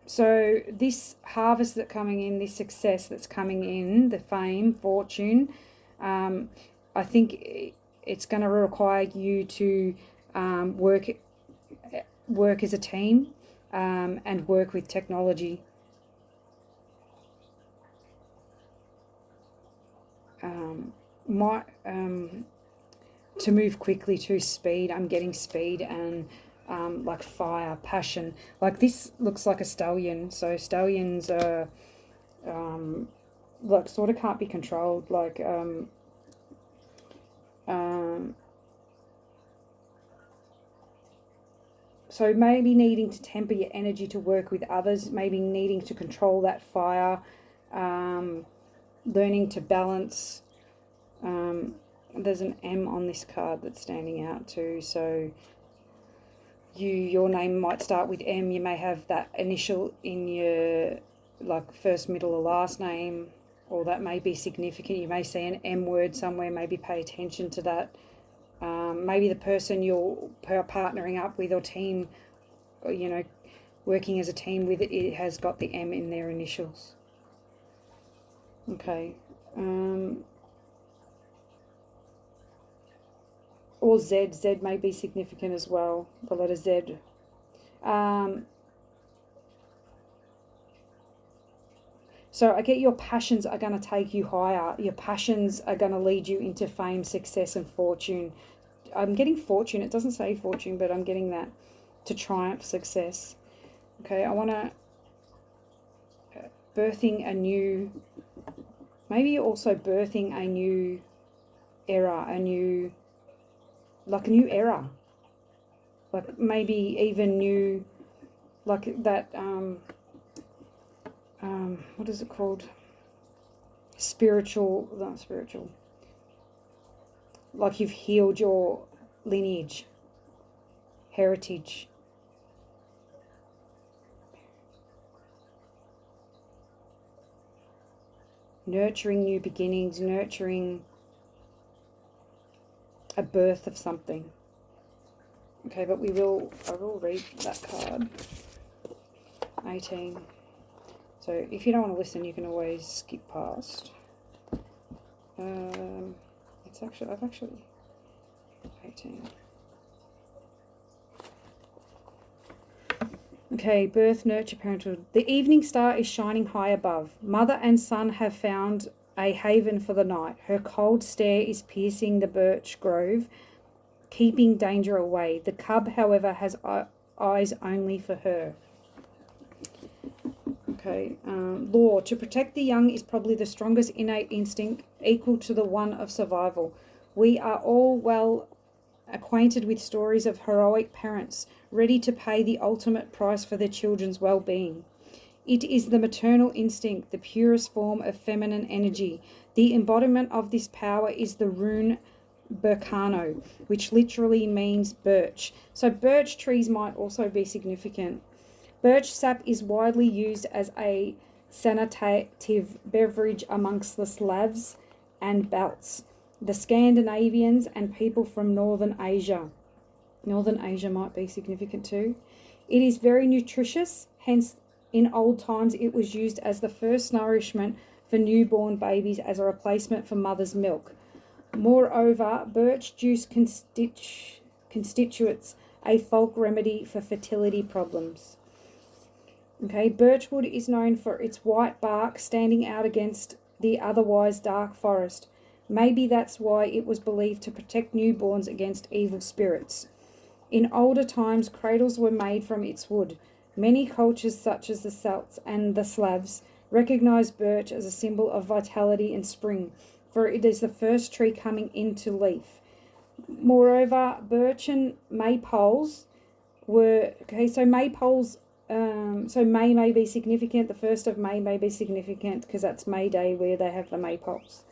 So this harvest that's coming in, this success that's coming in, the fame, fortune, I think it's going to require you to work as a team, and work with technology. To move quickly, to speed. I'm getting speed and like fire, passion. Like this looks like a stallion. So stallions are like sort of can't be controlled. Like so maybe needing to temper your energy to work with others, maybe needing to control that fire, learning to balance. There's an M on this card that's standing out too. So your name might start with M. You may have that initial in your like first, middle, or last name, or that may be significant. You may see an M word somewhere. Maybe pay attention to that. Maybe the person you're partnering up with or team, you know, working as a team with, it has got the M in their initials. Okay. Or Z. Z may be significant as well, the letter Z. So I get your passions are going to take you higher. Your passions are going to lead you into fame, success, and fortune. I'm getting fortune. It doesn't say fortune, but I'm getting that. To triumph, success. Okay, I want to birthing a new, maybe also birthing a new era, a new era. Like maybe even new, like that, what is it called? Not spiritual. Like you've healed your lineage, heritage. nurturing new beginnings, nurturing a birth of something. Okay, but I will read that card. 18. So if you don't want to listen, you can always skip past. I've actually 18. Okay, birth, nurture, parenthood. The evening star is shining high above. Mother and son have found a haven for the night. Her cold stare is piercing the birch grove, keeping danger away. The cub, however, has eyes only for her. Okay, law. To protect the young is probably the strongest innate instinct, equal to the one of survival. We are all well acquainted with stories of heroic parents ready to pay the ultimate price for their children's well-being. It is the maternal instinct, the purest form of feminine energy. The embodiment of this power is the rune Berkano, which literally means birch. So birch trees might also be significant. Birch sap is widely used as a sanative beverage amongst the Slavs and Balts, the Scandinavians, and people from Northern Asia. Northern Asia might be significant too. It is very nutritious, hence in old times it was used as the first nourishment for newborn babies as a replacement for mother's milk. Moreover, birch juice constitutes a folk remedy for fertility problems. Okay, birchwood is known for its white bark standing out against the otherwise dark forest. Maybe that's why it was believed to protect newborns against evil spirits. In older times, cradles were made from its wood. Many cultures, such as the Celts and the Slavs, recognized birch as a symbol of vitality and spring, for it is the first tree coming into leaf. Moreover, birch and maypoles were... Okay, so maypoles... so May may be significant. The 1st of May may be significant because that's May Day where they have the maypoles.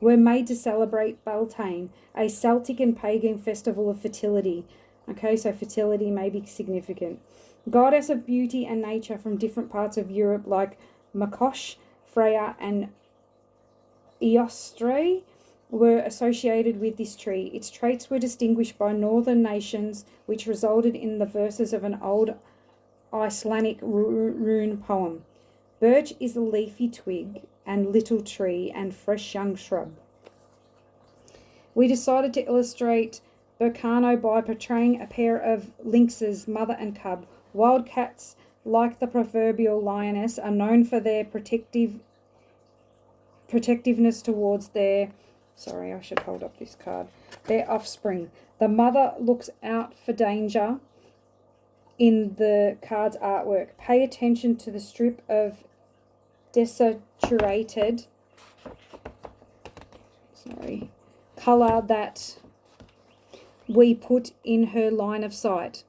Were made to celebrate Beltane, a Celtic and pagan festival of fertility. Okay, so fertility may be significant. Goddess of beauty and nature from different parts of Europe like Makosh, Freya and Eostre were associated with this tree. Its traits were distinguished by northern nations, which resulted in the verses of an old Icelandic rune poem. Birch is a leafy twig and little tree and fresh young shrub. We decided to illustrate Berkano by portraying a pair of lynxes, mother and cub. Wildcats, like the proverbial lioness, are known for their protectiveness towards their... Sorry, I should hold up this card. Their offspring. The mother looks out for danger in the card's artwork. Pay attention to the strip of desaturated colour that we put in her line of sight.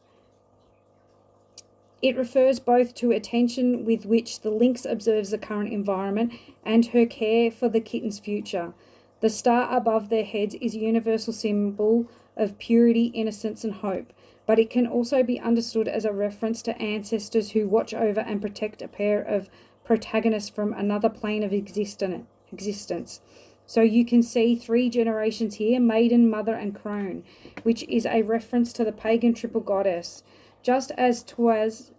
It refers both to attention with which the lynx observes the current environment and her care for the kitten's future. The star above their heads is a universal symbol of purity, innocence and hope, but it can also be understood as a reference to ancestors who watch over and protect a pair of protagonists from another plane of existence. So you can see 3 generations here, maiden, mother and crone, which is a reference to the pagan triple goddess. Just as Twas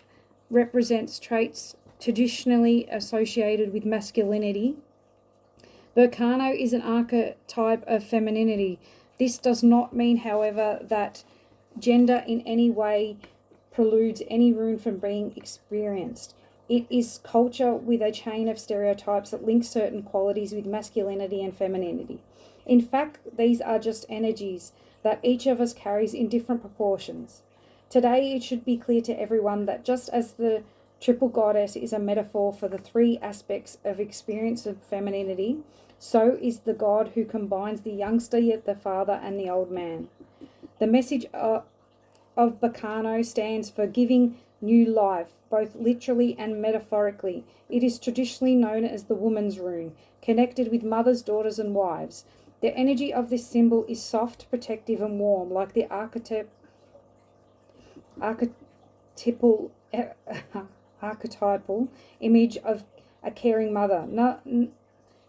represents traits traditionally associated with masculinity, Berkano is an archetype of femininity. This does not mean, however, that gender in any way preludes any rune from being experienced. It is culture with a chain of stereotypes that link certain qualities with masculinity and femininity. In fact, these are just energies that each of us carries in different proportions. Today, it should be clear to everyone that just as the triple goddess is a metaphor for the 3 aspects of experience of femininity, so is the god who combines the youngster, yet the father, and the old man. The message of Berkano stands for giving new life, both literally and metaphorically. It is traditionally known as the woman's rune, connected with mothers, daughters, and wives. The energy of this symbol is soft, protective, and warm, like the archetypal image of a caring mother.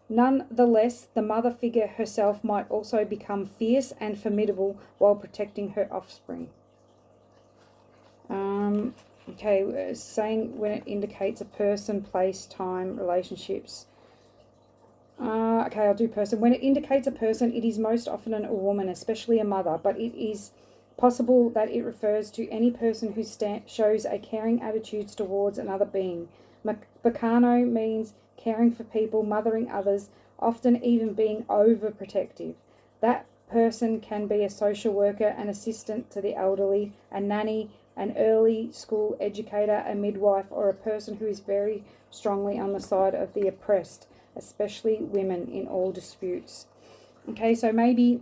Nonetheless, the mother figure herself might also become fierce and formidable while protecting her offspring. Okay, saying when it indicates a person, place, time, relationships. Okay, I'll do person. When it indicates a person, it is most often a woman, especially a mother, but it is possible that it refers to any person who shows a caring attitude towards another being. Bacano means caring for people, mothering others, often even being overprotective. That person can be a social worker, an assistant to the elderly, a nanny, an early school educator, a midwife, or a person who is very strongly on the side of the oppressed, especially women in all disputes. Okay, so maybe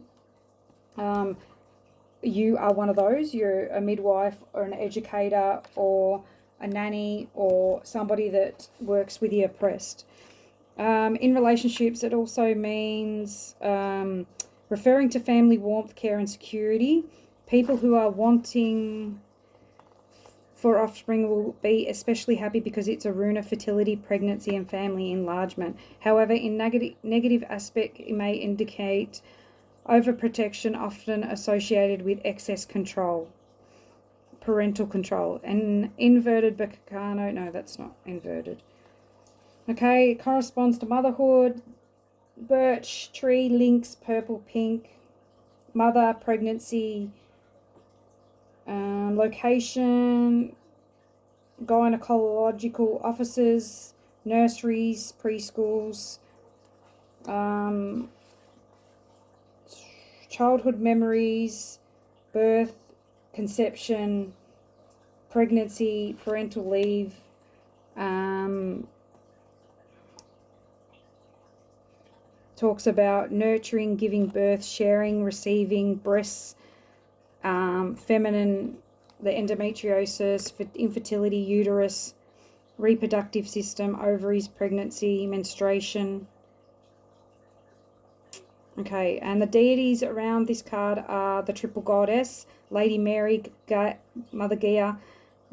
you are one of those. You're a midwife or an educator or a nanny or somebody that works with the oppressed. In relationships, it also means referring to family warmth, care, and security. People who are wanting for offspring will be especially happy because it's a rune of fertility, pregnancy, and family enlargement. However, in negative aspect, it may indicate overprotection, often associated with excess control, parental control. And inverted Bacano, no, that's not inverted. Okay, it corresponds to motherhood, birch, tree, lynx, purple, pink, mother, pregnancy, location, gynecological offices, nurseries, preschools, childhood memories, birth, conception, pregnancy, parental leave, talks about nurturing, giving birth, sharing, receiving, breasts, feminine, the endometriosis, infertility, uterus, reproductive system, ovaries, pregnancy, menstruation. Okay, and the deities around this card are the triple goddess, Lady Mary, Mother Gaia,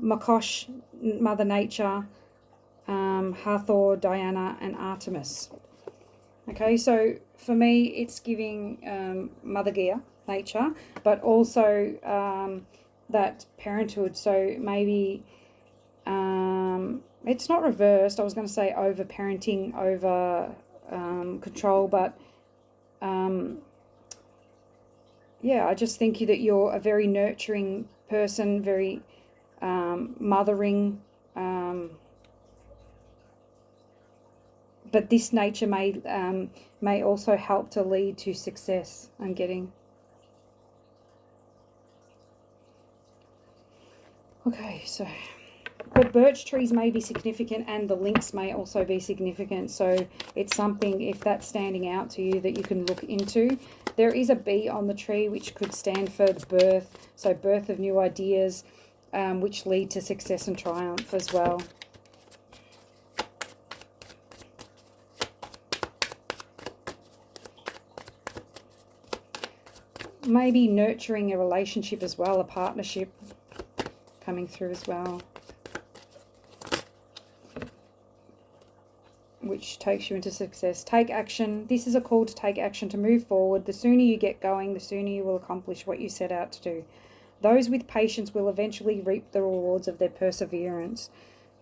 Makosh, Mother Nature, Hathor, Diana, and Artemis. Okay, so for me, it's giving Mother Gaia, nature, but also that parenthood. So maybe it's not reversed. I was going to say over parenting, over control, but yeah, I just think that you're a very nurturing person, very mothering. But this nature may also help to lead to success. I'm getting. Okay, so but birch trees may be significant and the lynx may also be significant. So it's something, if that's standing out to you, that you can look into. There is a bee on the tree which could stand for the birth, so birth of new ideas, which lead to success and triumph as well. Maybe nurturing a relationship as well, a partnership coming through as well, which takes you into success. Take action. This is a call to take action, to move forward. The sooner you get going, the sooner you will accomplish what you set out to do. Those with patience will eventually reap the rewards of their perseverance.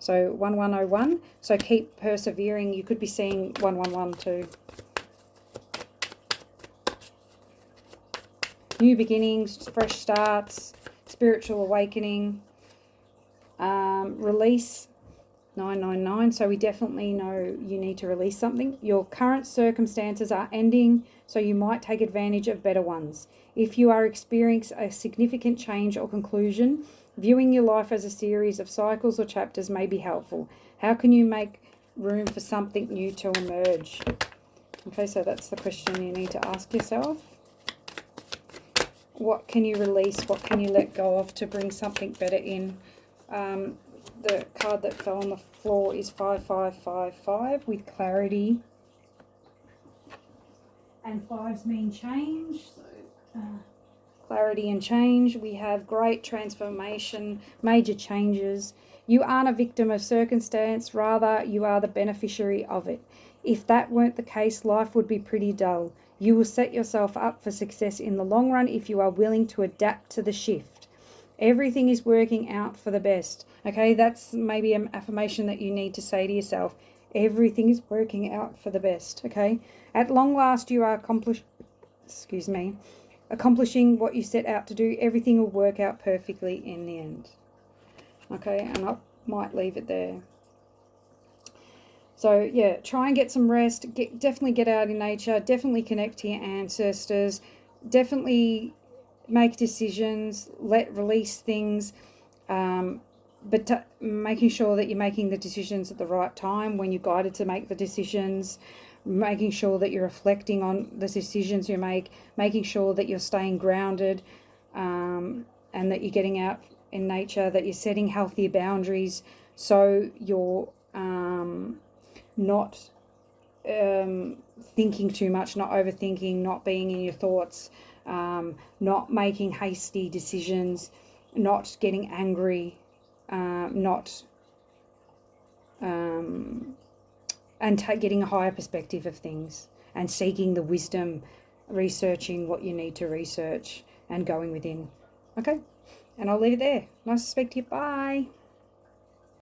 So 1101. So keep persevering. You could be seeing 111 too. New beginnings, fresh starts, spiritual awakening, release, 999. So we definitely know you need to release something. Your current circumstances are ending, so you might take advantage of better ones. If you are experiencing a significant change or conclusion, viewing your life as a series of cycles or chapters may be helpful. How can you make room for something new to emerge? Okay, so that's the question you need to ask yourself. What can you release? What can you let go of to bring something better in? The card that fell on the floor is 5555 with clarity. And fives mean change. So, clarity and change. We have great transformation, major changes. You aren't a victim of circumstance. Rather, you are the beneficiary of it. If that weren't the case, life would be pretty dull. You will set yourself up for success in the long run if you are willing to adapt to the shift. Everything is working out for the best. Okay, that's maybe an affirmation that you need to say to yourself. Everything is working out for the best. Okay, at long last you are accomplishing what you set out to do. Everything will work out perfectly in the end. Okay, and I might leave it there. So yeah, try and get some rest. Definitely get out in nature. Definitely connect to your ancestors. Definitely make decisions. Release things. But making sure that you're making the decisions at the right time when you're guided to make the decisions. Making sure that you're reflecting on the decisions you make. Making sure that you're staying grounded, and that you're getting out in nature. That you're setting healthier boundaries, so you're not thinking too much, not overthinking, not being in your thoughts, not making hasty decisions, not getting angry, getting a higher perspective of things, and seeking the wisdom, researching what you need to research, and going within. Okay, and I'll leave it there. Nice to speak to you. Bye.